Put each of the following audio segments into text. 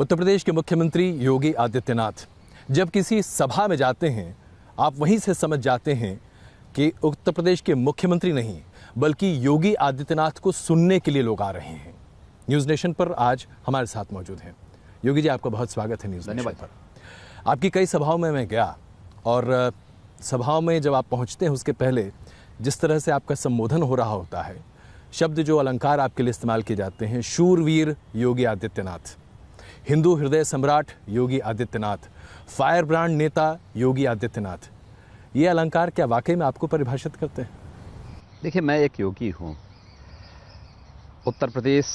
उत्तर प्रदेश के मुख्यमंत्री योगी आदित्यनाथ जब किसी सभा में जाते हैं, आप वहीं से समझ जाते हैं कि उत्तर प्रदेश के मुख्यमंत्री नहीं बल्कि योगी आदित्यनाथ को सुनने के लिए लोग आ रहे हैं। न्यूज़ नेशन पर आज हमारे साथ मौजूद हैं। योगी जी, आपका बहुत स्वागत है न्यूज़ नेशन पर। आपकी कई सभाओं में मैं गया और सभाओं में जब आप पहुंचते हैं उसके पहले जिस तरह से आपका संबोधन हो रहा होता है, शब्द जो अलंकार आपके लिए इस्तेमाल किए जाते हैं, शूरवीर योगी आदित्यनाथ, हिंदू हृदय सम्राट योगी आदित्यनाथ, फायर ब्रांड नेता योगी आदित्यनाथ, ये अलंकार क्या वाकई में आपको परिभाषित करते हैं? देखिए, मैं एक योगी हूँ। उत्तर प्रदेश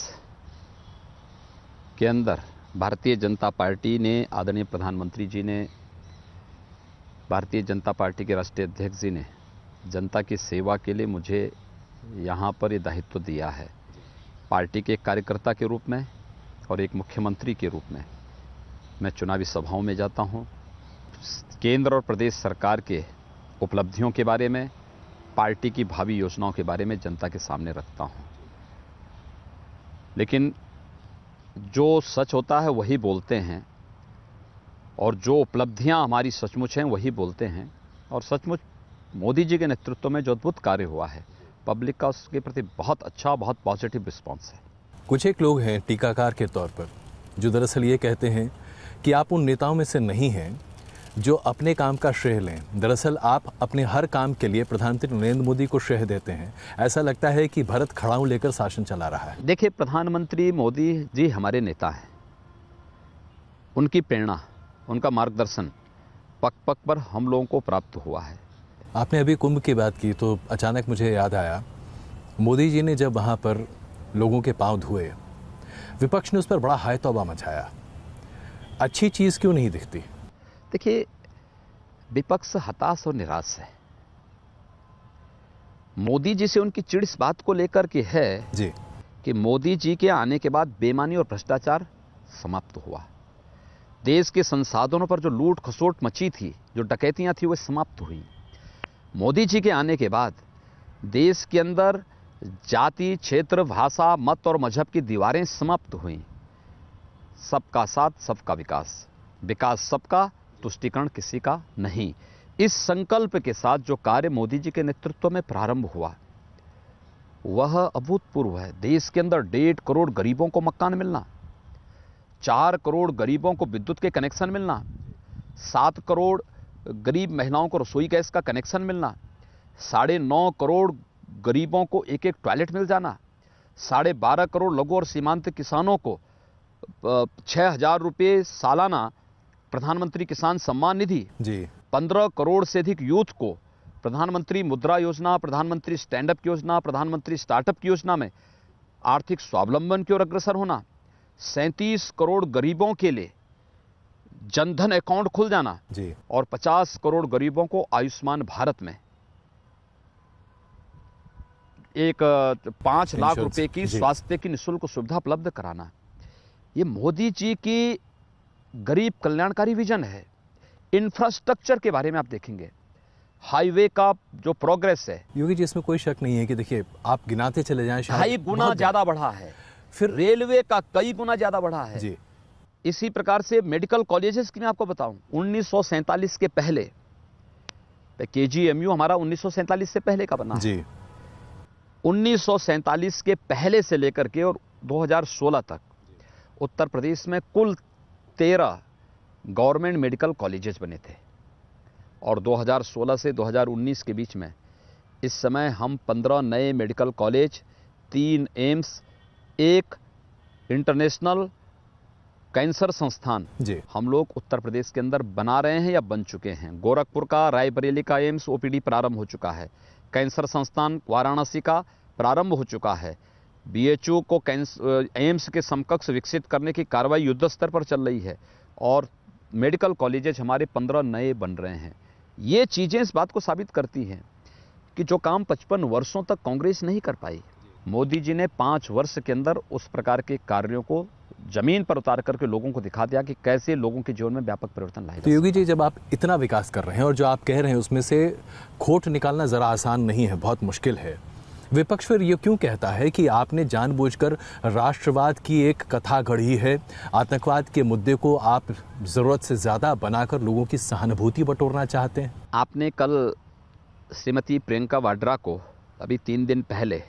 के अंदर भारतीय जनता पार्टी ने, आदरणीय प्रधानमंत्री जी ने, भारतीय जनता पार्टी के राष्ट्रीय अध्यक्ष जी ने जनता की सेवा के लिए मुझे यहाँ पर ये दायित्व दिया है। पार्टी के एक कार्यकर्ता के रूप में और एक मुख्यमंत्री के रूप में मैं चुनावी सभाओं में जाता हूँ। केंद्र और प्रदेश सरकार के उपलब्धियों के बारे में, पार्टी की भावी योजनाओं के बारे में जनता के सामने रखता हूँ। लेकिन जो सच होता है वही बोलते हैं और जो उपलब्धियां हमारी सचमुच हैं वही बोलते हैं। और सचमुच मोदी जी के नेतृत्व में जो अद्भुत कार्य हुआ है, पब्लिक का उसके प्रति बहुत अच्छा, बहुत पॉजिटिव रिस्पॉन्स है। कुछ एक लोग हैं टीकाकार के तौर पर जो दरअसल ये कहते हैं कि आप उन नेताओं में से नहीं हैं जो अपने काम का श्रेय लें। दरअसल आप अपने हर काम के लिए प्रधानमंत्री नरेंद्र मोदी को श्रेय देते हैं। ऐसा लगता है कि भरत खड़ाऊ लेकर शासन चला रहा है। देखिए, प्रधानमंत्री मोदी जी हमारे नेता हैं। उनकी प्रेरणा, उनका मार्गदर्शन पग पग पर हम लोगों को प्राप्त हुआ है। आपने अभी कुंभ की बात की तो अचानक मुझे याद आया, मोदी जी ने जब वहाँ पर लोगों के पांव धोए, विपक्ष ने उस पर बड़ा हाय तौबा मचाया। अच्छी चीज़ क्यों नहीं दिखती? देखिए, विपक्ष हताश और निराश है। मोदी जी से उनकी चिढ़ इस बात को लेकर के है जी कि मोदी जी के आने के बाद बेईमानी और भ्रष्टाचार समाप्त हुआ। देश के संसाधनों पर जो लूट खसोट मची थी, जो डकैतियां थी, वो समाप्त हुई। मोदी जी के आने के बाद देश के अंदर जाति, क्षेत्र, भाषा, मत और मजहब की दीवारें समाप्त हुई। सबका साथ, सबका विकास, विकास सबका, तुष्टीकरण किसी का नहीं। इस संकल्प के साथ जो कार्य मोदी जी के नेतृत्व में प्रारंभ हुआ वह अभूतपूर्व है। देश के अंदर 1.5 करोड़ गरीबों को मकान मिलना, 4 करोड़ गरीबों को विद्युत के कनेक्शन मिलना, 7 करोड़ गरीब महिलाओं को रसोई गैस का कनेक्शन मिलना, 9.5 करोड़ गरीबों को एक एक टॉयलेट मिल जाना, 12.5 करोड़ लघु और सीमांत किसानों को 6,000 रुपये सालाना प्रधानमंत्री किसान सम्मान निधि जी, 15 करोड़ से अधिक यूथ को प्रधानमंत्री मुद्रा योजना, प्रधानमंत्री स्टैंड अप योजना, प्रधानमंत्री स्टार्टअप की योजना में आर्थिक स्वावलंबन की ओर अग्रसर होना, 37 करोड़ गरीबों के लिए जनधन अकाउंट खुल जाना जी, और 50 करोड़ गरीबों को आयुष्मान भारत में एक 5 लाख रुपए की स्वास्थ्य की निःशुल्क सुविधा उपलब्ध कराना। ये मोदी जी की गरीब कल्याणकारी विजन है। इंफ्रास्ट्रक्चर के बारे में आप देखेंगे, हाईवे का जो प्रोग्रेस है, योगी जी, इसमें कोई शक नहीं है कि देखिए, आप गिनाते चले जाएं, 2.5 गुना ज्यादा बढ़ा है। फिर रेलवे का कई गुना ज्यादा बढ़ा है जी। इसी प्रकार से मेडिकल कॉलेजेस की मैं आपको बताऊं, 1947 के पहले, KGMU हमारा 1947 से पहले का बना जी। 1947 के पहले से लेकर के और 2016 तक उत्तर प्रदेश में कुल 13 गवर्नमेंट मेडिकल कॉलेजेस बने थे। और 2016 से 2019 के बीच में इस समय हम 15 नए medical college, 3 AIIMS, 1 international cancer संस्थान जी, हम लोग उत्तर प्रदेश के अंदर बना रहे हैं या बन चुके हैं। गोरखपुर का, रायबरेली का एम्स OPD प्रारंभ हो चुका है। कैंसर संस्थान वाराणसी का प्रारंभ हो चुका है। BHO को एम्स के समकक्ष विकसित करने की कार्रवाई युद्ध स्तर पर चल रही है और मेडिकल कॉलेजेस हमारे 15 नए बन रहे हैं। ये चीज़ें इस बात को साबित करती हैं कि जो काम 55 वर्षों तक कांग्रेस नहीं कर पाई, मोदी जी ने 5 वर्ष के अंदर उस प्रकार के कार्यों को जमीन पर उतार करके लोगों को दिखा दिया कि कैसे लोगों के जीवन में व्यापक परिवर्तन लाए। तो योगी जी, जब आप इतना विकास कर रहे हैं और जो आप कह रहे हैं उसमें से खोट निकालना ज़रा आसान नहीं है, बहुत मुश्किल है। विपक्ष फिर ये क्यों कहता है कि आपने जानबूझकर राष्ट्रवाद की एक कथा गढ़ी है, आतंकवाद के मुद्दे को आप जरूरत से ज्यादा बनाकर लोगों की सहानुभूति बटोरना चाहते हैं? आपने कल श्रीमती प्रियंका वाड्रा को अभी 3 दिन पहले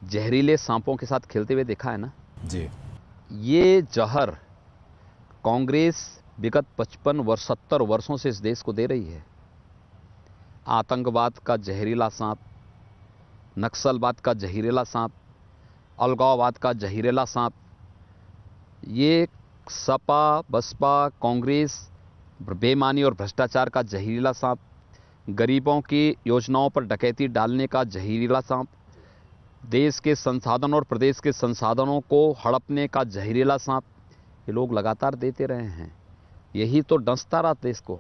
जहरीले सांपों के साथ खेलते हुए देखा है ना जी। ये जहर कांग्रेस विगत 55 वर्ष 70 वर्षों से इस देश को दे रही है। आतंकवाद का जहरीला सांप, नक्सलवाद का जहरीला सांप, अलगाववाद का जहरीला सांप, ये सपा बसपा कांग्रेस बेईमानी और भ्रष्टाचार का जहरीला सांप, गरीबों की योजनाओं पर डकैती डालने का जहरीला सांप, देश के संसाधन और प्रदेश के संसाधनों को हड़पने का जहरीला सांप, ये लोग लगातार देते रहे हैं। यही तो डंसता रहा देश को।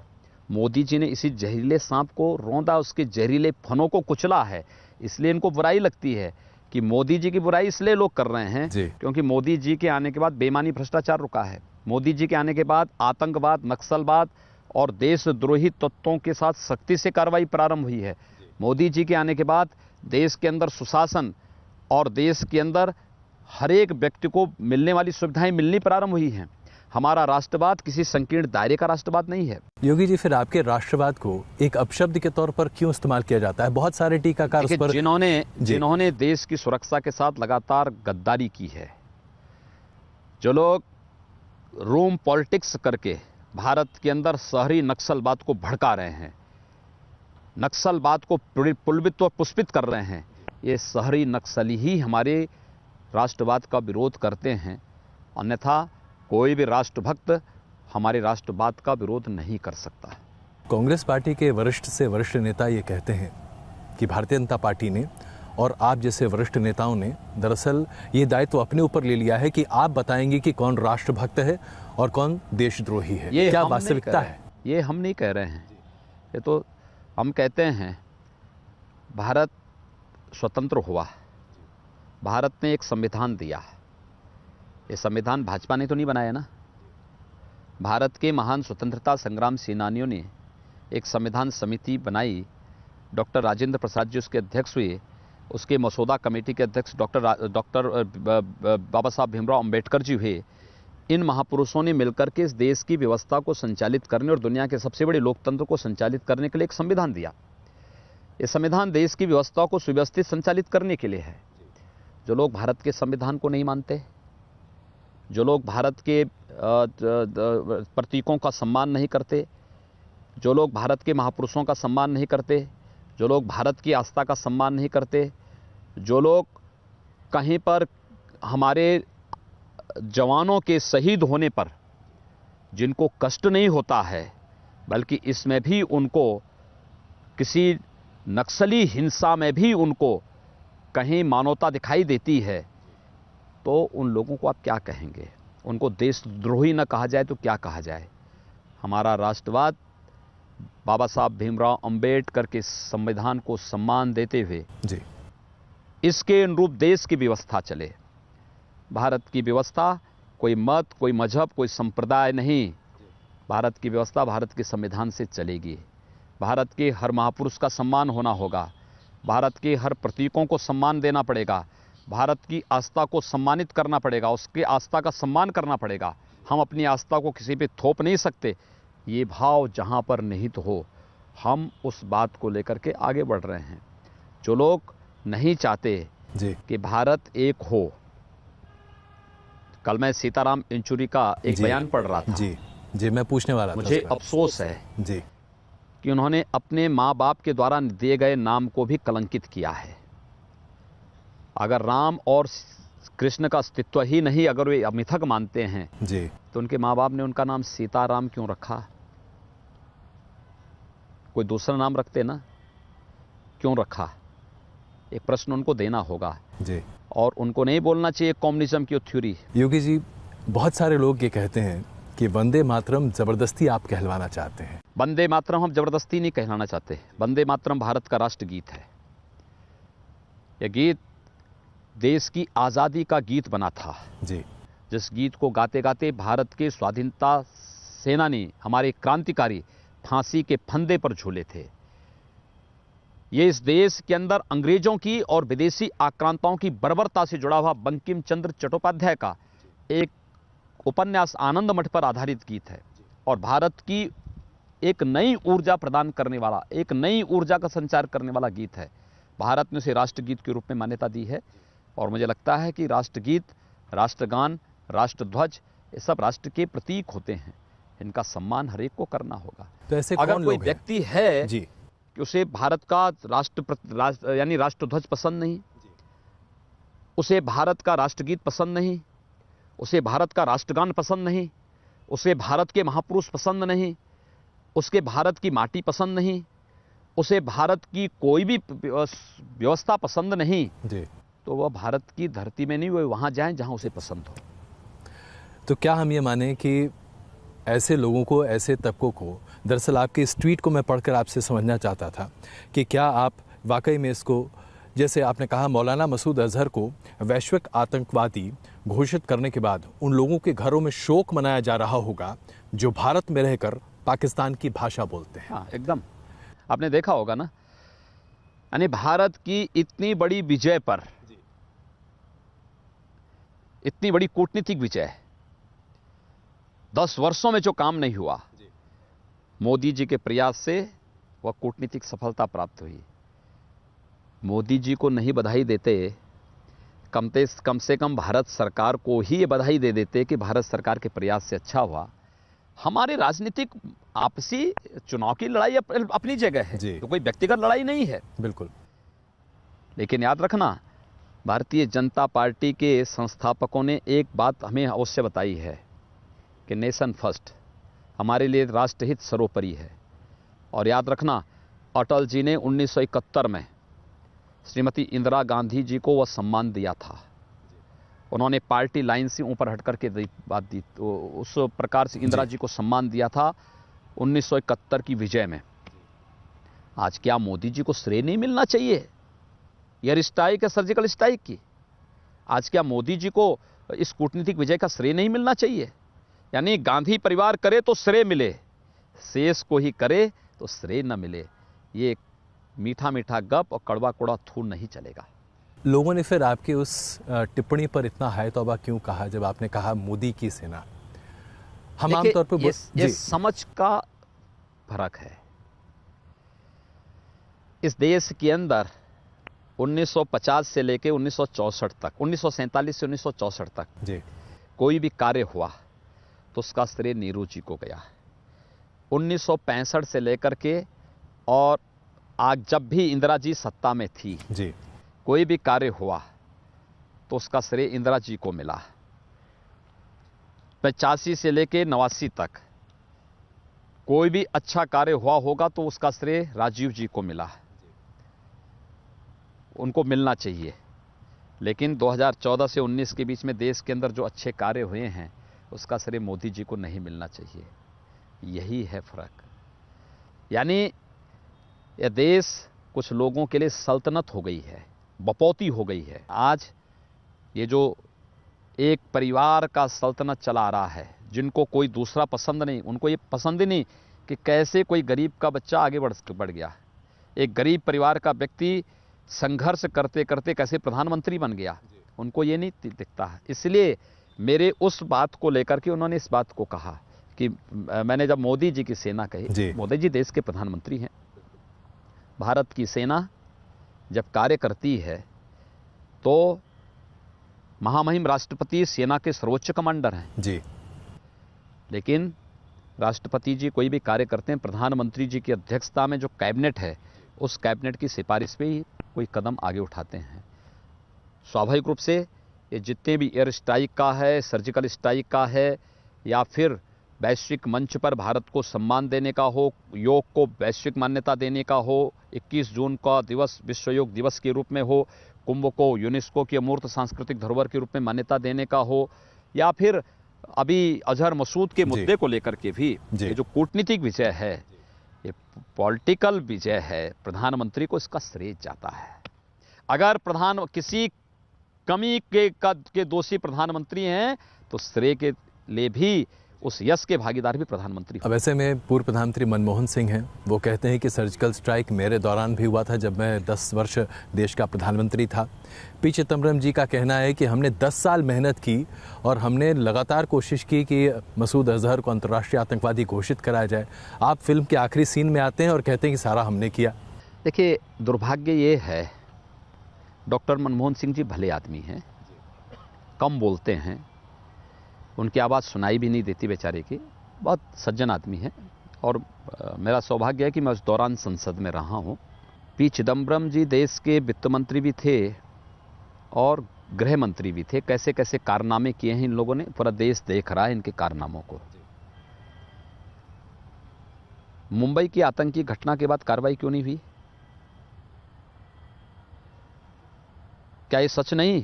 मोदी जी ने इसी जहरीले सांप को रौंदा, उसके जहरीले फनों को कुचला है। इसलिए इनको बुराई लगती है कि मोदी जी की बुराई इसलिए लोग कर रहे हैं क्योंकि मोदी जी के आने के बाद बेईमानी भ्रष्टाचार रुका है। मोदी जी के आने के बाद आतंकवाद, नक्सलवाद और देशद्रोही तत्वों के साथ सख्ती से कार्रवाई प्रारंभ हुई है। मोदी जी के आने के बाद देश के अंदर सुशासन और देश के अंदर हर एक व्यक्ति को मिलने वाली सुविधाएं मिलनी प्रारंभ हुई हैं। हमारा राष्ट्रवाद किसी संकीर्ण दायरे का राष्ट्रवाद नहीं है। योगी जी, फिर आपके राष्ट्रवाद को एक अपशब्द के तौर पर क्यों इस्तेमाल किया जाता है? बहुत सारे टीकाकार उस पर जिन्होंने देश की सुरक्षा के साथ लगातार गद्दारी की है, जो लोग रूम पॉलिटिक्स करके भारत के अंदर शहरी नक्सलवाद को भड़का रहे हैं, नक्सलवाद को पुलबित और पुष्पित कर रहे हैं, ये शहरी नक्सली ही हमारे राष्ट्रवाद का विरोध करते हैं। अन्यथा कोई भी राष्ट्रभक्त हमारे राष्ट्रवाद का विरोध नहीं कर सकता। कांग्रेस पार्टी के वरिष्ठ से वरिष्ठ नेता ये कहते हैं कि भारतीय जनता पार्टी ने और आप जैसे वरिष्ठ नेताओं ने दरअसल ये दायित्व अपने ऊपर ले लिया है कि आप बताएंगे कि कौन राष्ट्रभक्त है और कौन देशद्रोही है। ये क्या वास्तविकता है? ये हम नहीं कह रहे हैं, ये तो हम कहते हैं भारत स्वतंत्र हुआ, भारत ने एक संविधान दिया। ये संविधान भाजपा ने तो नहीं बनाया ना। भारत के महान स्वतंत्रता संग्राम सेनानियों ने एक संविधान समिति बनाई, डॉक्टर राजेंद्र प्रसाद जी उसके अध्यक्ष हुए, उसके मसौदा कमेटी के अध्यक्ष डॉक्टर बाबा साहब भीमराव अंबेडकर जी हुए। इन महापुरुषों ने मिलकर के इस देश की व्यवस्था को संचालित करने और दुनिया के सबसे बड़े लोकतंत्र को संचालित करने के लिए एक संविधान दिया। ये संविधान देश की व्यवस्था को सुव्यवस्थित संचालित करने के लिए है। जो लोग भारत के संविधान को नहीं मानते, जो लोग भारत के प्रतीकों का सम्मान नहीं करते, जो लोग भारत के महापुरुषों का सम्मान नहीं करते, जो लोग भारत की आस्था का सम्मान नहीं करते, जो लोग कहीं पर हमारे जवानों के शहीद होने पर जिनको कष्ट नहीं होता है, बल्कि इसमें भी उनको किसी नक्सली हिंसा में भी उनको कहीं मानवता दिखाई देती है, तो उन लोगों को आप क्या कहेंगे? उनको देशद्रोही न कहा जाए तो क्या कहा जाए? हमारा राष्ट्रवाद बाबा साहब भीमराव अंबेडकर के संविधान को सम्मान देते हुए जी इसके अनुरूप देश की व्यवस्था चले। भारत की व्यवस्था कोई मत, कोई मजहब, कोई संप्रदाय नहीं। भारत की व्यवस्था भारत के संविधान से चलेगी। भारत के हर महापुरुष का सम्मान होना होगा, भारत के हर प्रतीकों को सम्मान देना पड़ेगा, भारत की आस्था को सम्मानित करना पड़ेगा, उसकी आस्था का सम्मान करना पड़ेगा। हम अपनी आस्था को किसी पे थोप नहीं सकते। ये भाव जहां पर निहित हो, हम उस बात को लेकर के आगे बढ़ रहे हैं। जो लोग नहीं चाहते कि भारत एक हो, कल मैं सीताराम येचुरी का एक बयान पढ़ रहा था। जी मैं पूछने वाला था। मुझे अफसोस है जी कि उन्होंने अपने माँ बाप के द्वारा दिए गए नाम को भी कलंकित किया है। अगर राम और कृष्ण का अस्तित्व ही नहीं, अगर वे मिथक मानते हैं जी, तो उनके माँ बाप ने उनका नाम सीताराम क्यों रखा? कोई दूसरा नाम रखते ना, क्यों रखा? एक प्रश्न उनको देना होगा जी। और उनको नहीं बोलना चाहिए कम्युनिज्म की थ्योरी। योगी जी, बहुत सारे लोग ये कहते हैं कि वंदे मातरम जबरदस्ती आप कहलवाना चाहते हैं। वंदे मातरम हम जबरदस्ती नहीं कहलाना चाहते। वंदे मातरम भारत का राष्ट्रगीत है। यह गीत देश की आज़ादी का गीत बना था जी। जिस गीत को गाते गाते भारत के स्वाधीनता सेनानी, हमारे क्रांतिकारी फांसी के फंदे पर झूले थे। ये इस देश के अंदर अंग्रेजों की और विदेशी आक्रांताओं की बर्बरता से जुड़ा हुआ बंकिम चंद्र चट्टोपाध्याय का एक उपन्यास आनंद मठ पर आधारित गीत है और भारत की एक नई ऊर्जा प्रदान करने वाला, एक नई ऊर्जा का संचार करने वाला गीत है। भारत ने उसे राष्ट्रगीत के रूप में मान्यता दी है और मुझे लगता है कि राष्ट्रगीत, राष्ट्रगान, राष्ट्रध्वज ये सब राष्ट्र के प्रतीक होते हैं। इनका सम्मान हर एक को करना होगा। तो ऐसे अगर कौन कोई लोग हैं? व्यक्ति है जी, कि उसे भारत का यानी राष्ट्रध्वज पसंद नहीं, उसे भारत का राष्ट्रगीत पसंद नहीं, उसे भारत का राष्ट्रगान पसंद नहीं, उसे भारत के महापुरुष पसंद नहीं, उसके भारत की माटी पसंद नहीं, उसे भारत की कोई भी व्यवस्था पसंद नहीं, जी। तो वह भारत की धरती में नहीं, वह वहां जाए जहां उसे पसंद हो। तो क्या हम ये माने कि ऐसे लोगों को, ऐसे तबकों को, दरअसल आपके इस ट्वीट को मैं पढ़कर आपसे समझना चाहता था कि क्या आप वाकई में इसको, जैसे आपने कहा मौलाना मसूद अजहर को वैश्विक आतंकवादी घोषित करने के बाद उन लोगों के घरों में शोक मनाया जा रहा होगा जो भारत में रहकर पाकिस्तान की भाषा बोलते हैं? हाँ, एकदम। आपने देखा होगा ना, यानी भारत की इतनी बड़ी विजय पर, इतनी बड़ी कूटनीतिक विजय, 10 वर्षों में जो काम नहीं हुआ, मोदी जी के प्रयास से वह कूटनीतिक सफलता प्राप्त हुई। मोदी जी को नहीं बधाई देते, कम से कम भारत सरकार को ही ये बधाई दे देते कि भारत सरकार के प्रयास से अच्छा हुआ। हमारे राजनीतिक आपसी चुनाव की लड़ाई अपनी जगह है, तो कोई व्यक्तिगत लड़ाई नहीं है। बिल्कुल। लेकिन याद रखना, भारतीय जनता पार्टी के संस्थापकों ने एक बात हमें अवश्य बताई है कि नेशन फर्स्ट, हमारे लिए राष्ट्रहित सर्वोपरि है। और याद रखना, अटल जी ने 1971 में श्रीमती इंदिरा गांधी जी को वह सम्मान दिया था। उन्होंने पार्टी लाइन से ऊपर हट करके बात दी, तो उस प्रकार से इंदिरा जी को सम्मान दिया था 1971 की विजय में। आज क्या मोदी जी को श्रेय नहीं मिलना चाहिए एयर स्ट्राइक या सर्जिकल स्ट्राइक की? आज क्या मोदी जी को इस कूटनीतिक विजय का श्रेय नहीं मिलना चाहिए? यानी गांधी परिवार करे तो श्रेय मिले, शेष को ही करे तो श्रेय न मिले। ये मीठा मीठा गप और कड़वा कड़वा थूर नहीं चलेगा। लोगों ने फिर आपकी उस टिप्पणी पर इतना हाय तौबा क्यों कहा जब आपने कहा मोदी की सेना? हम आमतौर पर ये समझ का फर्क है। इस देश के अंदर 1950 से लेकर 1964 तक, 1947 से 1964 तक जी, कोई भी कार्य हुआ तो उसका श्रेय नेहरू जी को गया। 1965 से लेकर के और आज जब भी इंदिरा जी सत्ता में थी जी, कोई भी कार्य हुआ तो उसका श्रेय इंदिरा जी को मिला। 85 से लेकर 89 तक कोई भी अच्छा कार्य हुआ होगा तो उसका श्रेय राजीव जी को मिला, उनको मिलना चाहिए। लेकिन 2014 से 19 के बीच में देश के अंदर जो अच्छे कार्य हुए हैं उसका श्रेय मोदी जी को नहीं मिलना चाहिए। यही है फर्क। यानी यह देश कुछ लोगों के लिए सल्तनत हो गई है, बपौती हो गई है। आज ये जो एक परिवार का सल्तनत चला आ रहा है, जिनको कोई दूसरा पसंद नहीं, उनको ये पसंद ही नहीं कि कैसे कोई गरीब का बच्चा आगे बढ़ गया, एक गरीब परिवार का व्यक्ति संघर्ष करते करते कैसे प्रधानमंत्री बन गया, उनको ये नहीं दिखता है। इसलिए मेरे उस बात को लेकर के उन्होंने इस बात को कहा कि मैंने जब मोदी जी की सेना कही, मोदी जी देश के प्रधानमंत्री हैं। भारत की सेना जब कार्य करती है तो महामहिम राष्ट्रपति सेना के सर्वोच्च कमांडर हैं जी, लेकिन राष्ट्रपति जी कोई भी कार्य करते हैं, प्रधानमंत्री जी की अध्यक्षता में जो कैबिनेट है उस कैबिनेट की सिफारिश पे ही कोई कदम आगे उठाते हैं। स्वाभाविक रूप से ये जितने भी एयर स्ट्राइक का है, सर्जिकल स्ट्राइक का है, या फिर वैश्विक मंच पर भारत को सम्मान देने का हो, योग को वैश्विक मान्यता देने का हो, 21 जून का दिवस विश्व योग दिवस के रूप में हो, कुंभ को यूनेस्को की अमूर्त सांस्कृतिक धरोहर के रूप में मान्यता देने का हो, या फिर अभी अजहर मसूद के मुद्दे को लेकर के भी ये जो कूटनीतिक विजय है, ये पॉलिटिकल विजय है, प्रधानमंत्री को इसका श्रेय जाता है। अगर किसी कमी के दोषी प्रधानमंत्री हैं तो श्रेय के लिए भी उस यश के भागीदार भी प्रधानमंत्री। अब ऐसे में पूर्व प्रधानमंत्री मनमोहन सिंह हैं, वो कहते हैं कि सर्जिकल स्ट्राइक मेरे दौरान भी हुआ था जब मैं 10 वर्ष देश का प्रधानमंत्री था। पी चिदम्बरम जी का कहना है कि हमने 10 साल मेहनत की और हमने लगातार कोशिश की कि मसूद अजहर को अंतर्राष्ट्रीय आतंकवादी घोषित कराया जाए। आप फिल्म के आखिरी सीन में आते हैं और कहते हैं कि सारा हमने किया। देखिए, दुर्भाग्य ये है, डॉक्टर मनमोहन सिंह जी भले आदमी हैं, कम बोलते हैं, उनकी आवाज़ सुनाई भी नहीं देती बेचारे की, बहुत सज्जन आदमी हैं और मेरा सौभाग्य है कि मैं उस दौरान संसद में रहा हूँ। पी चिदम्बरम जी देश के वित्त मंत्री भी थे और गृह मंत्री भी थे। कैसे कैसे कारनामे किए हैं इन लोगों ने, पूरा देश देख रहा है इनके कारनामों को। मुंबई की आतंकी घटना के बाद कार्रवाई क्यों नहीं हुई? क्या ये सच नहीं?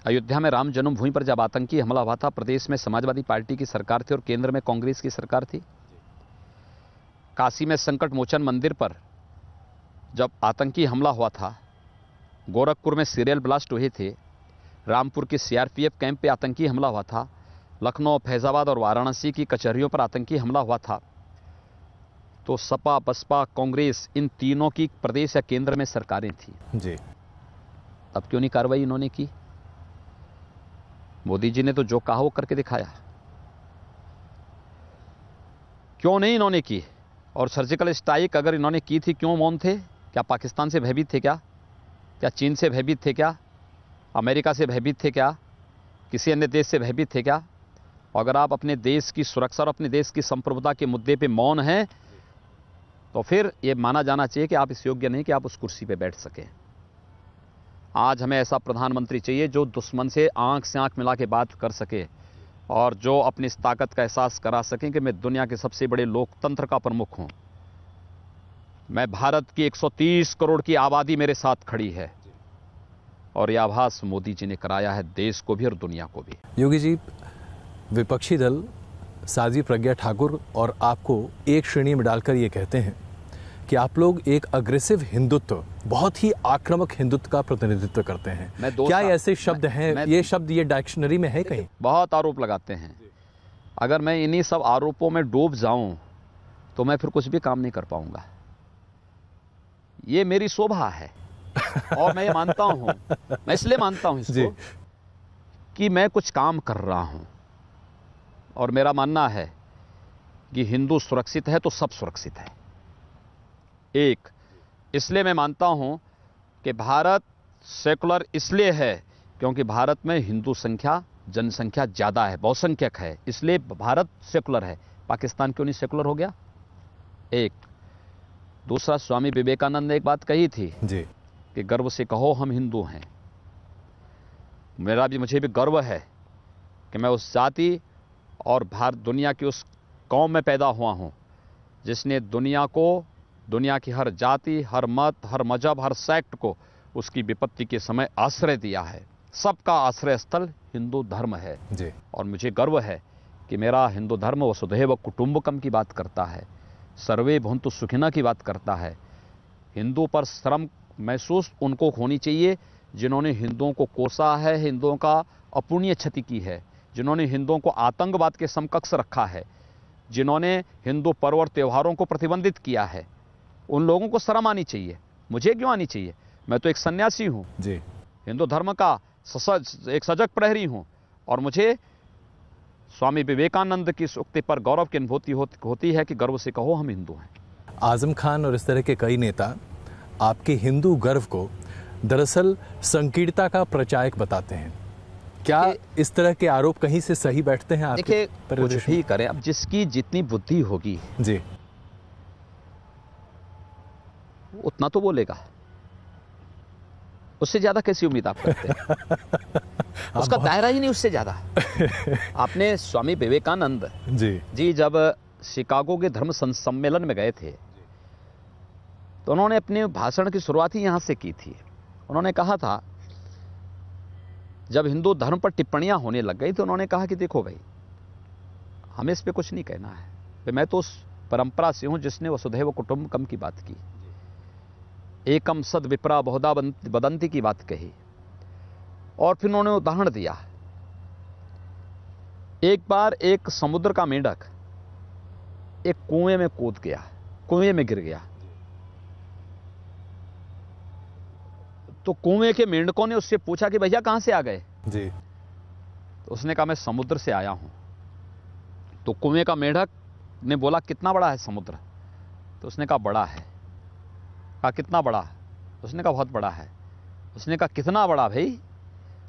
अयोध्या में राम जन्मभूमि पर जब आतंकी हमला हुआ था, प्रदेश में समाजवादी पार्टी की सरकार थी और केंद्र में कांग्रेस की सरकार थी। काशी में संकट मोचन मंदिर पर जब आतंकी हमला हुआ था, गोरखपुर में सीरियल ब्लास्ट हुए थे, रामपुर के सीआरपीएफ कैंप पे आतंकी हमला हुआ था, लखनऊ, फैजाबाद और वाराणसी की कचहरियों पर आतंकी हमला हुआ था, तो सपा, बसपा, कांग्रेस, इन तीनों की प्रदेश या केंद्र में सरकारें थी जी। तब क्यों नहीं कार्रवाई इन्होंने की? मोदी जी ने तो जो कहा वो करके दिखाया, क्यों नहीं इन्होंने की? और सर्जिकल स्ट्राइक अगर इन्होंने की थी, क्यों मौन थे? क्या पाकिस्तान से भयभीत थे क्या? क्या चीन से भयभीत थे क्या? अमेरिका से भयभीत थे क्या? किसी अन्य देश से भयभीत थे क्या? अगर आप अपने देश की सुरक्षा और अपने देश की संप्रभुता के मुद्दे पे मौन हैं, तो फिर यह माना जाना चाहिए कि आप इस योग्य नहीं कि आप उस कुर्सी पे बैठ सकें। आज हमें ऐसा प्रधानमंत्री चाहिए जो दुश्मन से आंख मिला के बात कर सके और जो अपनी इस ताकत का एहसास करा सकें कि मैं दुनिया के सबसे बड़े लोकतंत्र का प्रमुख हूं। मैं भारत की 130 करोड़ की आबादी मेरे साथ खड़ी है और यह आभास मोदी जी ने कराया है देश को भी और दुनिया को भी। योगी जी, विपक्षी दल साध्वी प्रज्ञा ठाकुर और आपको एक श्रेणी में डालकर ये कहते हैं कि आप लोग एक अग्रेसिव हिंदुत्व, बहुत ही आक्रामक हिंदुत्व का प्रतिनिधित्व करते हैं। क्या ऐसे शब्द हैं? ये शब्द ये डिक्शनरी में है कहीं? बहुत आरोप लगाते हैं। अगर मैं इन्हीं सब आरोपों में डूब जाऊं तो मैं फिर कुछ भी काम नहीं कर पाऊंगा। ये मेरी शोभा है और मैं ये मानता हूं, मैं इसलिए मानता हूं इसको कि मैं कुछ काम कर रहा हूं और मेरा मानना है कि हिंदू सुरक्षित है तो सब सुरक्षित है। एक, इसलिए मैं मानता हूं कि भारत सेकुलर इसलिए है क्योंकि भारत में हिंदू संख्या, जनसंख्या ज़्यादा है, बहुसंख्यक है, इसलिए भारत सेकुलर है। पाकिस्तान क्यों नहीं सेकुलर हो गया? एक। दूसरा, स्वामी विवेकानंद ने एक बात कही थी जी कि गर्व से कहो हम हिंदू हैं। मुझे भी गर्व है कि मैं उस जाति और भारत दुनिया की उस कौम में पैदा हुआ हूं जिसने दुनिया की हर जाति, हर मत, हर मजहब, हर सेक्ट को उसकी विपत्ति के समय आश्रय दिया है। सबका आश्रय स्थल हिंदू धर्म है जी। और मुझे गर्व है कि मेरा हिंदू धर्म वसुधैव कुटुंबकम की बात करता है, सर्वे भवन्तु सुखिनः की बात करता है। हिंदू पर शर्म महसूस उनको होनी चाहिए जिन्होंने हिंदुओं को कोसा है, हिंदुओं का अपूर्णीय क्षति की है, जिन्होंने हिंदुओं को आतंकवाद के समकक्ष रखा है, जिन्होंने हिंदू पर्व और त्योहारों को प्रतिबंधित किया है। उन लोगों को शर्म आनी चाहिए। मुझे क्यों आनी चाहिए? मैं तो एक सन्यासी हूं जी। हिंदू धर्म का एक सजग प्रहरी हूं और मुझे स्वामी विवेकानंद की उक्ति पर गौरव की अनुभूति होती है कि गर्व से कहो हम हिंदू हैं। आजम खान और इस तरह के कई नेता आपके हिंदू गर्व को दरअसल संकीर्णता का प्रचायक बताते हैं। क्या इस तरह के आरोप कहीं से सही बैठते हैं आपके? देखिए, कुछ भी करें, अब जिसकी जितनी बुद्धि होगी जी उतना तो बोलेगा। उससे ज्यादा कैसी उम्मीद आप करते हैं? उसका दायरा ही नहीं उससे ज्यादा। आपने स्वामी विवेकानंद जी जब शिकागो के धर्म सम्मेलन में गए थे तो उन्होंने अपने भाषण की शुरुआत ही यहां से की थी। उन्होंने कहा था, जब हिंदू धर्म पर टिप्पणियां होने लग गई तो उन्होंने कहा कि देखो भाई, हमें इस पे कुछ नहीं कहना है। मैं तो उस परंपरा से हूं जिसने वसुधैव कुटुंबकम की बात की, एकम सद विप्रा बहुधा वदंती की बात कही और फिर उन्होंने उदाहरण दिया एक बार एक समुद्र का मेंढक एक कुएं में कूद गया, कुएं में गिर गया। तो कुएं के मेंढकों ने उससे पूछा कि भैया कहां से आ गए जी। तो उसने कहा मैं समुद्र से आया हूं। तो कुएं का मेंढक ने बोला कितना बड़ा है समुद्र? तो उसने कहा बड़ा है। कहा कितना बड़ा? उसने कहा बहुत बड़ा है। उसने कहा कितना बड़ा भाई?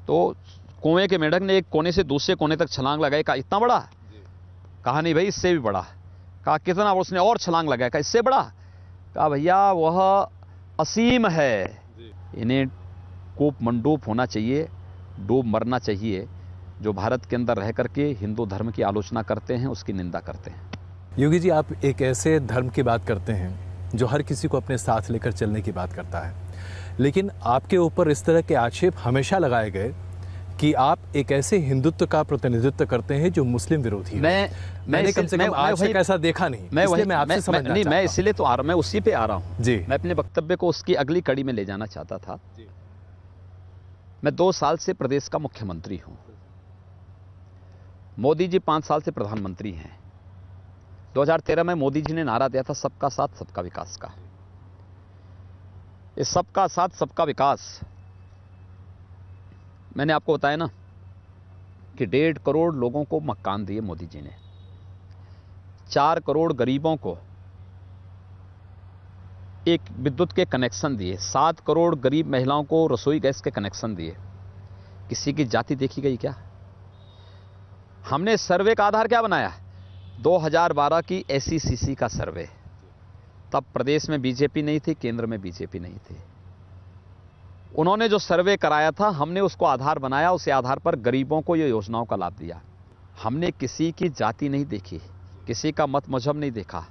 तो कुएं के मेंढक ने एक कोने से दूसरे कोने तक छलांग लगाई। कहा इतना बड़ा? कहा नहीं भाई इससे भी बड़ा। कहा कितना? उसने और छलांग लगाया। कहा इससे बड़ा? कहा भैया वह असीम है। इन्हें कूप मंडूप होना चाहिए, डूब मरना चाहिए, जो भारत के अंदर रह करके हिंदू धर्म की आलोचना करते हैं, उसकी निंदा करते हैं। योगी जी, आप एक ऐसे धर्म की बात करते हैं जो हर किसी को अपने साथ लेकर चलने की बात करता है, लेकिन आपके ऊपर इस तरह के आक्षेप हमेशा लगाए गए कि आप एक ऐसे हिंदुत्व का प्रतिनिधित्व करते हैं जो मुस्लिम विरोधी है। मैंने कम से कम आज तक ऐसा देखा नहीं, इसलिए मैं आपसे समझना चाहता हूं। मैं इसलिए तो मैं उसी पे आ रहा हूं जी। मैं अपने वक्तव्य को उसकी अगली कड़ी में ले जाना चाहता था। मैं 2 साल से प्रदेश का मुख्यमंत्री हूं। मोदी जी 5 साल से प्रधानमंत्री हैं। 2013 में मोदी जी ने नारा दिया था सबका साथ सबका विकास का। इस सबका साथ सबका विकास मैंने आपको बताया ना कि 1.5 करोड़ लोगों को मकान दिए मोदी जी ने, 4 करोड़ गरीबों को एक विद्युत के कनेक्शन दिए, 7 करोड़ गरीब महिलाओं को रसोई गैस के कनेक्शन दिए। किसी की जाति देखी गई क्या? हमने सर्वे का आधार क्या बनाया? 2012 की एसईसीसी का सर्वे। तब प्रदेश में बीजेपी नहीं थी, केंद्र में बीजेपी नहीं थी। उन्होंने जो सर्वे कराया था हमने उसको आधार बनाया, उसी आधार पर गरीबों को ये योजनाओं का लाभ दिया। हमने किसी की जाति नहीं देखी, किसी का मत मजहब नहीं देखा,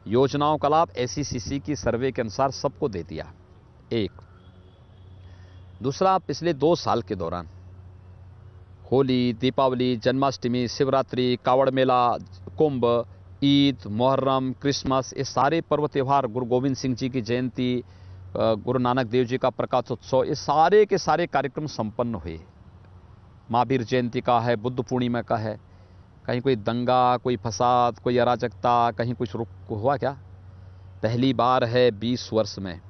योजनाओं का लाभ एसईसीसी की सर्वे के अनुसार सबको दे दिया। एक दूसरा, पिछले 2 साल के दौरान होली, दीपावली, जन्माष्टमी, शिवरात्रि, कावड़ मेला, कुंभ, ईद, मुहर्रम, क्रिसमस, ये सारे पर्व त्यौहार, गुरु गोविंद सिंह जी की जयंती, गुरु नानक देव जी का प्रकाश उत्सव, ये सारे के सारे कार्यक्रम संपन्न हुए। महावीर जयंती का है, बुद्ध पूर्णिमा का है। कहीं कोई दंगा, कोई फसाद, कोई अराजकता, कहीं कुछ रुक हुआ क्या? पहली बार है 20 वर्ष में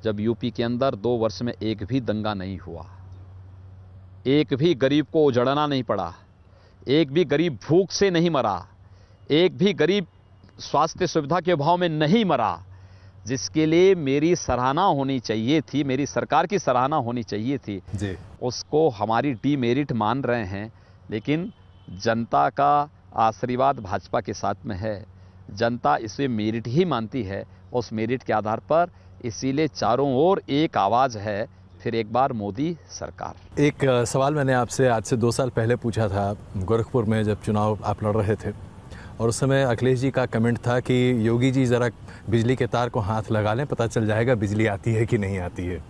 जब यूपी के अंदर 2 वर्ष में एक भी दंगा नहीं हुआ, एक भी गरीब को उजड़ना नहीं पड़ा, एक भी गरीब भूख से नहीं मरा, एक भी गरीब स्वास्थ्य सुविधा के अभाव में नहीं मरा, जिसके लिए मेरी सराहना होनी चाहिए थी, मेरी सरकार की सराहना होनी चाहिए थी जी। उसको हमारी डीमेरिट मान रहे हैं। लेकिन जनता का आशीर्वाद भाजपा के साथ में है, जनता इसे मेरिट ही मानती है, उस मेरिट के आधार पर इसीलिए चारों ओर एक आवाज है, फिर एक बार मोदी सरकार। एक सवाल मैंने आपसे आज से 2 साल पहले पूछा था, गोरखपुर में जब चुनाव आप लड़ रहे थे, और उस समय अखिलेश जी का कमेंट था कि योगी जी ज़रा बिजली के तार को हाथ लगा लें, पता चल जाएगा बिजली आती है कि नहीं आती है।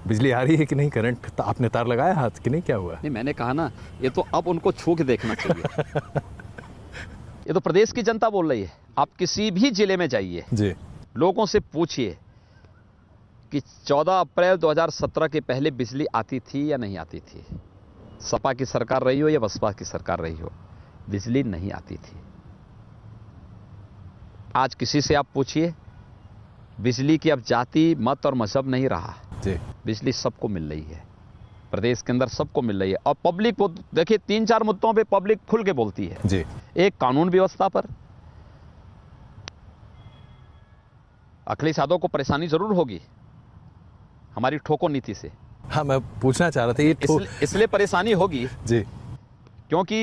बिजली आ रही है कि नहीं, करंट आपने तार लगाया हाथ कि नहीं, क्या हुआ? नहीं, मैंने कहा ना, ये तो अब उनको छू के देखना चाहिए। ये तो प्रदेश की जनता बोल रही है। आप किसी भी जिले में जाइए जी, लोगों से पूछिए कि 14 अप्रैल 2017 के पहले बिजली आती थी या नहीं आती थी। सपा की सरकार रही हो या बसपा की सरकार रही हो, बिजली नहीं आती थी। आज किसी से आप पूछिए, बिजली की अब जाति, मत और मजहब नहीं रहा जी। बिजली सबको मिल रही है, प्रदेश के अंदर सबको मिल रही है। और पब्लिक, देखिए 3-4 मुद्दों पे पब्लिक खुल के बोलती है जी। एक, कानून व्यवस्था पर अखिलेश यादव को परेशानी जरूर होगी हमारी ठोको नीति से। हाँ, मैं पूछना चाह रहा था, ये इसलिए परेशानी होगी जी, क्योंकि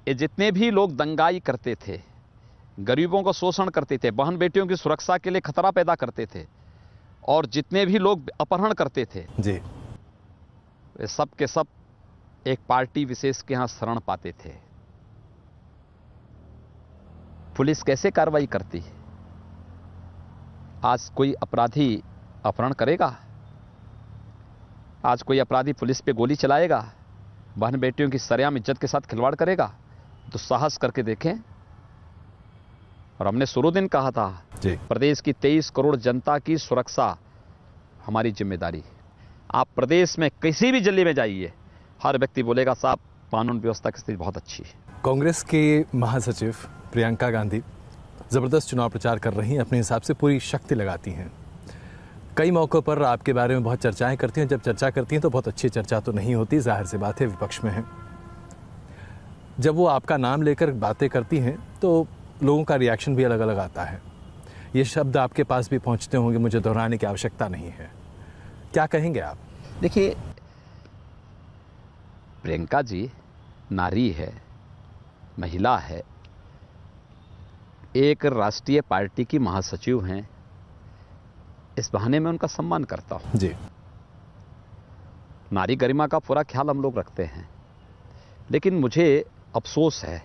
ये जितने भी लोग दंगाई करते थे, गरीबों को शोषण करते थे, बहन बेटियों की सुरक्षा के लिए खतरा पैदा करते थे, और जितने भी लोग अपहरण करते थे जी, वे सब के सब एक पार्टी विशेष के यहां शरण पाते थे। पुलिस कैसे कार्रवाई करती है? आज कोई अपराधी अपहरण करेगा? आज कोई अपराधी पुलिस पे गोली चलाएगा? बहन बेटियों की सरेआम इज्जत के साथ खिलवाड़ करेगा? तो साहस करके देखें। और हमने शुरू दिन कहा था जी, प्रदेश की 23 करोड़ जनता की सुरक्षा हमारी जिम्मेदारी। आप प्रदेश में किसी भी जिले में जाइए, हर व्यक्ति बोलेगा साहब कानून व्यवस्था की स्थिति बहुत अच्छी है। कांग्रेस के महासचिव प्रियंका गांधी ज़बरदस्त चुनाव प्रचार कर रही हैं, अपने हिसाब से पूरी शक्ति लगाती हैं। कई मौक़ों पर आपके बारे में बहुत चर्चाएं करती हैं। जब चर्चा करती हैं तो बहुत अच्छी चर्चा तो नहीं होती, जाहिर सी बात है, विपक्ष में है। जब वो आपका नाम लेकर बातें करती हैं तो लोगों का रिएक्शन भी अलग अलग आता है। ये शब्द आपके पास भी पहुंचते होंगे, मुझे दोहराने की आवश्यकता नहीं है। क्या कहेंगे आप? देखिए, प्रियंका जी नारी है, महिला है, एक राष्ट्रीय पार्टी की महासचिव हैं। इस बहाने में उनका सम्मान करता हूं जी। नारी गरिमा का पूरा ख्याल हम लोग रखते हैं, लेकिन मुझे अफसोस है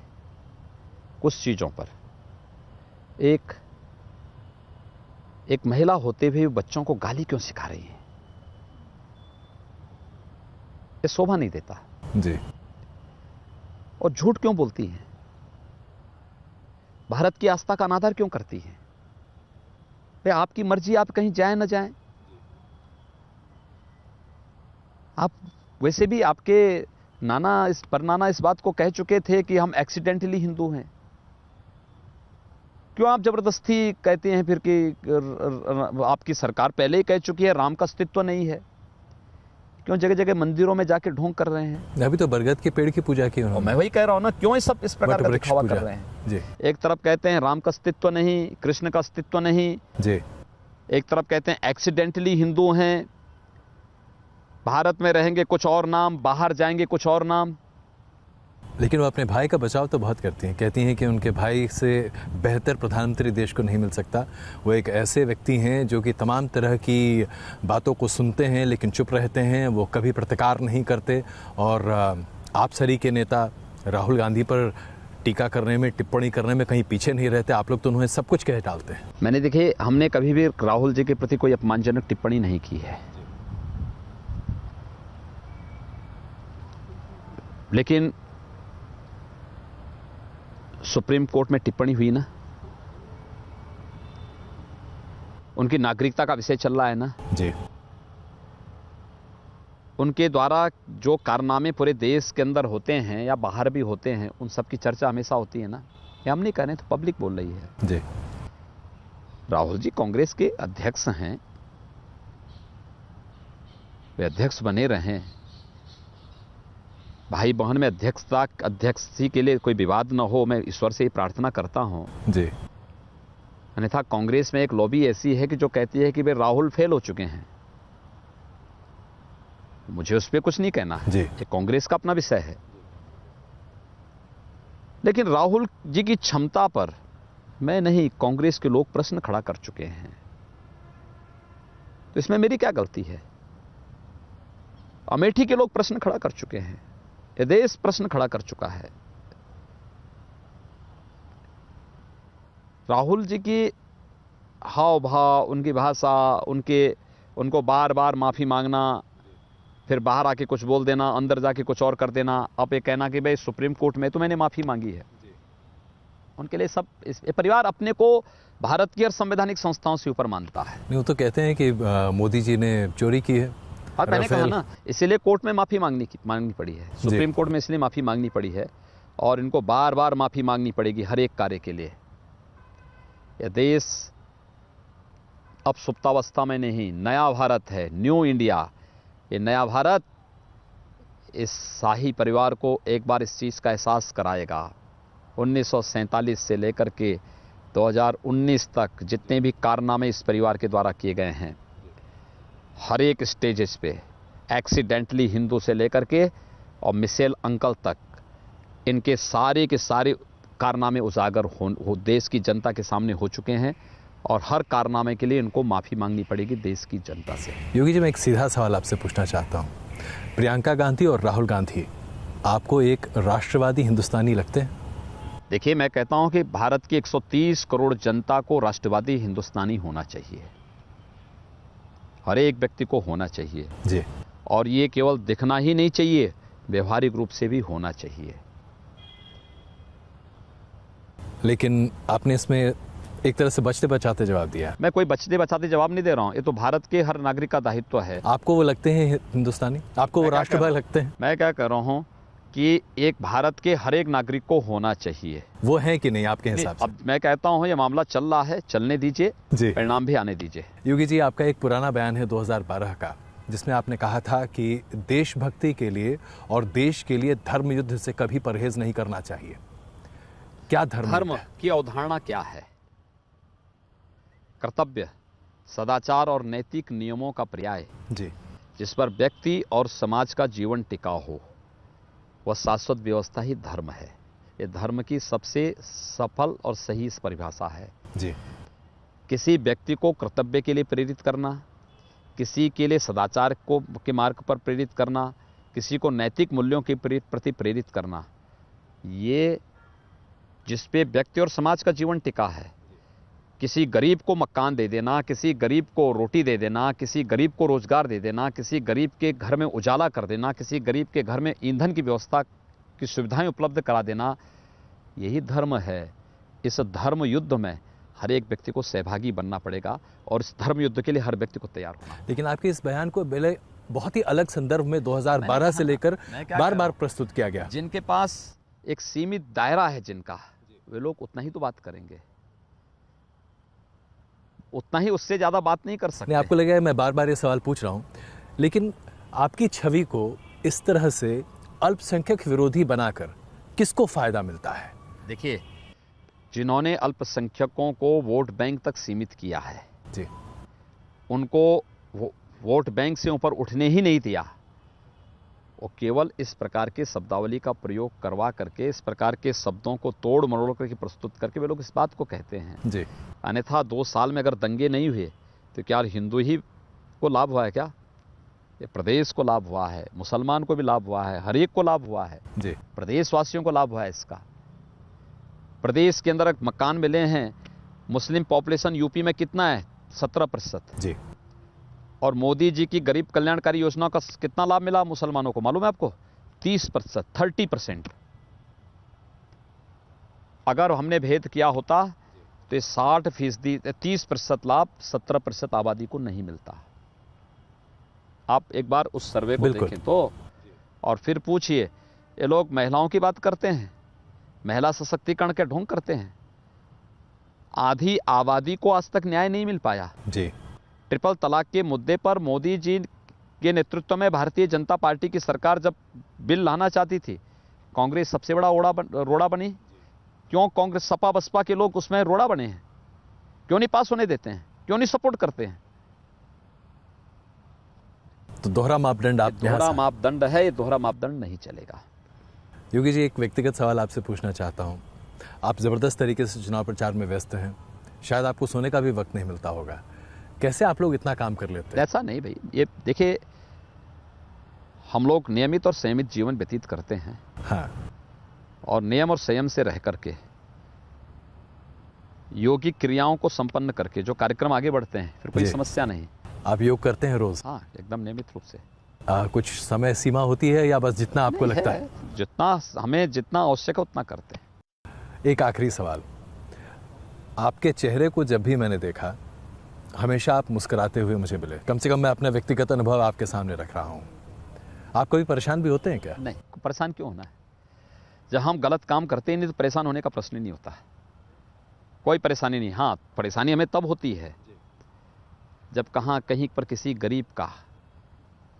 कुछ चीज़ों पर। एक महिला होते हुए बच्चों को गाली क्यों सिखा रही है? ये शोभा नहीं देता। जी। और झूठ क्यों बोलती हैं? भारत की आस्था का अनादर क्यों करती हैं? भाई, आपकी मर्जी, आप कहीं जाएं न जाएं। आप वैसे भी आपके परनाना इस बात को कह चुके थे कि हम एक्सीडेंटली हिंदू हैं। क्यों आप जबरदस्ती कहते हैं फिर कि आपकी सरकार पहले ही कह चुकी है राम का अस्तित्व नहीं है? क्यों जगह जगह मंदिरों में जाके ढोंग कर रहे हैं? अभी तो बरगद के पेड़ की पूजा की उन्होंने। मैं वही कह रहा हूं ना, क्यों इस प्रकार का दिखावा कर रहे हैं? जी। एक तरफ कहते हैं राम का अस्तित्व नहीं, कृष्ण का अस्तित्व नहीं। जी। एक तरफ कहते हैं एक्सीडेंटली हिंदू हैं, भारत में रहेंगे कुछ और नाम, बाहर जाएंगे कुछ और नाम। लेकिन वो अपने भाई का बचाव तो बहुत करती हैं, कहती हैं कि उनके भाई से बेहतर प्रधानमंत्री देश को नहीं मिल सकता। वो एक ऐसे व्यक्ति हैं जो कि तमाम तरह की बातों को सुनते हैं लेकिन चुप रहते हैं, वो कभी प्रतिकार नहीं करते। और आप सरी के नेता राहुल गांधी पर टीका करने में, टिप्पणी करने में कहीं पीछे नहीं रहते। आप लोग तो उन्हें सब कुछ कह डालते हैं। मैंने देखिए, हमने कभी भी राहुल जी के प्रति कोई अपमानजनक टिप्पणी नहीं की है, लेकिन सुप्रीम कोर्ट में टिप्पणी हुई ना, उनकी नागरिकता का विषय चल रहा है ना जी। उनके द्वारा जो कारनामे पूरे देश के अंदर होते हैं या बाहर भी होते हैं, उन सब की चर्चा हमेशा होती है ना। ये हम नहीं कह रहे, तो पब्लिक बोल रही है। जी। राहुल जी कांग्रेस के अध्यक्ष हैं, वे अध्यक्ष बने रहें। भाई बहन में अध्यक्षी के लिए कोई विवाद न हो, मैं ईश्वर से ही प्रार्थना करता हूं। जी। अन्यथा कांग्रेस में एक लॉबी ऐसी है कि जो कहती है कि वे राहुल फेल हो चुके हैं। मुझे उस पर कुछ नहीं कहना है, ये कांग्रेस का अपना विषय है। लेकिन राहुल जी की क्षमता पर मैं नहीं, कांग्रेस के लोग प्रश्न खड़ा कर चुके हैं। तो इसमें मेरी क्या गलती है? अमेठी के लोग प्रश्न खड़ा कर चुके हैं, ये देश प्रश्न खड़ा कर चुका है। राहुल जी की हाव भाव, उनकी भाषा, उनको बार बार माफी मांगना, फिर बाहर आके कुछ बोल देना, अंदर जाके कुछ और कर देना। आप ये कहना कि भाई सुप्रीम कोर्ट में तो मैंने माफी मांगी है। उनके लिए सब ये परिवार अपने को भारत की हर संवैधानिक संस्थाओं से ऊपर मानता है। वो तो कहते हैं कि मोदी जी ने चोरी की है। हाँ, मैंने कहा ना, इसीलिए कोर्ट में माफी मांगनी पड़ी है, सुप्रीम कोर्ट में इसलिए माफी मांगनी पड़ी है, और इनको बार बार माफी मांगनी पड़ेगी हर एक कार्य के लिए। यह देश अब सुप्तावस्था में नहीं, नया भारत है, न्यू इंडिया। ये नया भारत इस शाही परिवार को एक बार इस चीज का एहसास कराएगा। 1947 से लेकर के 2019 तक जितने भी कारनामे इस परिवार के द्वारा किए गए हैं, हर एक स्टेजेस पे, एक्सीडेंटली हिंदू से लेकर के और मिशेल अंकल तक, इनके सारे के सारे कारनामे उजागर हो देश की जनता के सामने हो चुके हैं, और हर कारनामे के लिए इनको माफी मांगनी पड़ेगी देश की जनता से। योगी जी, मैं एक सीधा सवाल आपसे पूछना चाहता हूँ। प्रियंका गांधी और राहुल गांधी आपको एक राष्ट्रवादी हिंदुस्तानी लगते हैं? देखिए, मैं कहता हूं कि भारत की 130 करोड़ जनता को राष्ट्रवादी हिंदुस्तानी होना चाहिए, हर एक व्यक्ति को होना चाहिए जी। और ये केवल दिखना ही नहीं चाहिए, व्यवहारिक रूप से भी होना चाहिए। लेकिन आपने इसमें एक तरह से बचते बचाते जवाब दिया। मैं कोई बचते बचाते जवाब नहीं दे रहा हूं, ये तो भारत के हर नागरिक का दायित्व है। आपको वो लगते हैं हिंदुस्तानी? आपको वो राष्ट्रभक्त लगते हैं? मैं क्या कह रहा हूं कि एक भारत के हर एक नागरिक को होना चाहिए। वो है कि नहीं आपके हिसाब से? अब मैं कहता हूं ये मामला चल रहा है, चलने दीजिए, जी। परिणाम भी आने दीजिए। योगी जी, आपका एक पुराना बयान है 2012 का, जिसमें आपने कहा था कि देशभक्ति के लिए और देश के लिए धर्म युद्ध से कभी परहेज नहीं करना चाहिए। क्या धर्म की अवधारणा क्या है? कर्तव्य, सदाचार और नैतिक नियमों का पर्याय जी, जिस पर व्यक्ति और समाज का जीवन टिका हो, वह शाश्वत व्यवस्था ही धर्म है। ये धर्म की सबसे सफल और सही परिभाषा है। जी। किसी व्यक्ति को कर्तव्य के लिए प्रेरित करना, किसी के लिए सदाचार के मार्ग पर प्रेरित करना, किसी को नैतिक मूल्यों के प्रति प्रेरित करना, ये जिस पे व्यक्ति और समाज का जीवन टिका है। किसी गरीब को मकान दे देना, किसी गरीब को रोटी दे देना, किसी गरीब को रोजगार दे देना, किसी गरीब के घर में उजाला कर देना, किसी गरीब के घर में ईंधन की व्यवस्था की सुविधाएं उपलब्ध करा देना, यही धर्म है। इस धर्म युद्ध में हर एक व्यक्ति को सहभागी बनना पड़ेगा और इस धर्म युद्ध के लिए हर व्यक्ति को तैयार होना। लेकिन आपके इस बयान को बहुत ही अलग संदर्भ में 2012 से लेकर बार-बार प्रस्तुत किया गया। जिनके पास एक सीमित दायरा है, जिनका, वे लोग उतना ही तो बात करेंगे, उतना ही, उससे ज्यादा बात नहीं कर सकते। नहीं, आपको लगेगा मैं बार-बार ये सवाल पूछ रहा हूं, लेकिन आपकी छवि को इस तरह से अल्पसंख्यक विरोधी बनाकर किसको फायदा मिलता है? देखिए, जिन्होंने अल्पसंख्यकों को वोट बैंक तक सीमित किया है जी, उनको वोट बैंक से ऊपर उठने ही नहीं दिया। वो केवल इस प्रकार के शब्दावली का प्रयोग करवा करके, इस प्रकार के शब्दों को तोड़ मरोड़ करके प्रस्तुत करके वे लोग इस बात को कहते हैं जी। अन्यथा 2 साल में अगर दंगे नहीं हुए तो क्या हिंदू ही को लाभ हुआ है? क्या ये प्रदेश को लाभ हुआ है, मुसलमान को भी लाभ हुआ है, हर एक को लाभ हुआ है जी। प्रदेशवासियों को लाभ हुआ है इसका। प्रदेश के अंदर मकान मिले हैं। मुस्लिम पॉपुलेशन यूपी में कितना है? 17% जी। और मोदी जी की गरीब कल्याणकारी योजना का कितना लाभ मिला मुसलमानों को मालूम है आपको? 30%, 30%। अगर हमने भेद किया होता तो 60%, 30% लाभ 17% आबादी को नहीं मिलता। आप एक बार उस सर्वे को देखें तो, और फिर पूछिए, ये लोग महिलाओं की बात करते हैं, महिला सशक्तिकरण के ढोंग करते हैं। आधी आबादी को आज तक न्याय नहीं मिल पाया जी। ट्रिपल तलाक के मुद्दे पर मोदी जी के नेतृत्व में भारतीय जनता पार्टी की सरकार जब बिल लाना चाहती थी, कांग्रेस सबसे बड़ा रोड़ा बनी। क्यों कांग्रेस, सपा बसपा के लोग उसमें रोड़ा बने हैं? क्यों नहीं पास होने देते हैं? क्यों नहीं सपोर्ट करते हैं? तो दोहरा मापदंड दोहरा मापदंड है, ये दोहरा मापदंड नहीं चलेगा। योगी जी, एक व्यक्तिगत सवाल आपसे पूछना चाहता हूं। आप जबरदस्त तरीके से चुनाव प्रचार में व्यस्त हैं, शायद आपको सोने का भी वक्त नहीं मिलता होगा। कैसे आप लोग इतना काम कर लेते हैं? ऐसा नहीं भाई, ये देखिए, हम लोग नियमित और संयमित जीवन व्यतीत करते हैं। हाँ। और नियम और संयम से रह करके, योगिक क्रियाओं को संपन्न करके जो कार्यक्रम आगे बढ़ते हैं, फिर कोई समस्या नहीं। आप योग करते हैं रोज? हाँ, एकदम नियमित रूप से। कुछ समय सीमा होती है या बस जितना आपको लगता है? जितना आवश्यक है उतना करते हैं। एक आखिरी सवाल, आपके चेहरे को जब भी मैंने देखा, हमेशा आप मुस्कुराते हुए मुझे मिले। कम से कम मैं अपना व्यक्तिगत अनुभव आपके सामने रख रहा हूं। आप कभी परेशान भी होते हैं क्या? नहीं, परेशान क्यों होना है? जब हम गलत काम करते ही नहीं तो परेशान होने का प्रश्न ही नहीं होता है। कोई परेशानी नहीं। हाँ, परेशानी हमें तब होती है जब कहीं पर किसी गरीब का,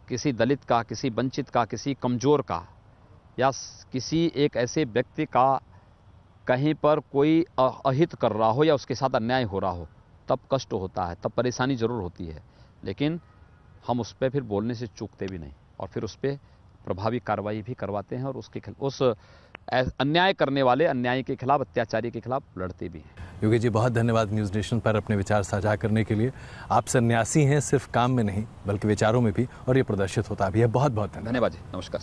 किसी दलित का, किसी वंचित का, किसी कमजोर का, या किसी एक ऐसे व्यक्ति का कहीं पर कोई अहित कर रहा हो या उसके साथ अन्याय हो रहा हो, तब कष्ट होता है, तब परेशानी जरूर होती है। लेकिन हम उस पर फिर बोलने से चूकते भी नहीं और फिर उस पर प्रभावी कार्रवाई भी करवाते हैं और उस अन्याय करने वाले अन्याय के खिलाफ, अत्याचारी के खिलाफ लड़ते भी हैं। योगी जी, बहुत धन्यवाद न्यूज़ नेशन पर अपने विचार साझा करने के लिए। आप सन्यासी हैं, सिर्फ काम में नहीं बल्कि विचारों में भी, और ये प्रदर्शित होता भी है। बहुत बहुत धन्यवाद जी। नमस्कार।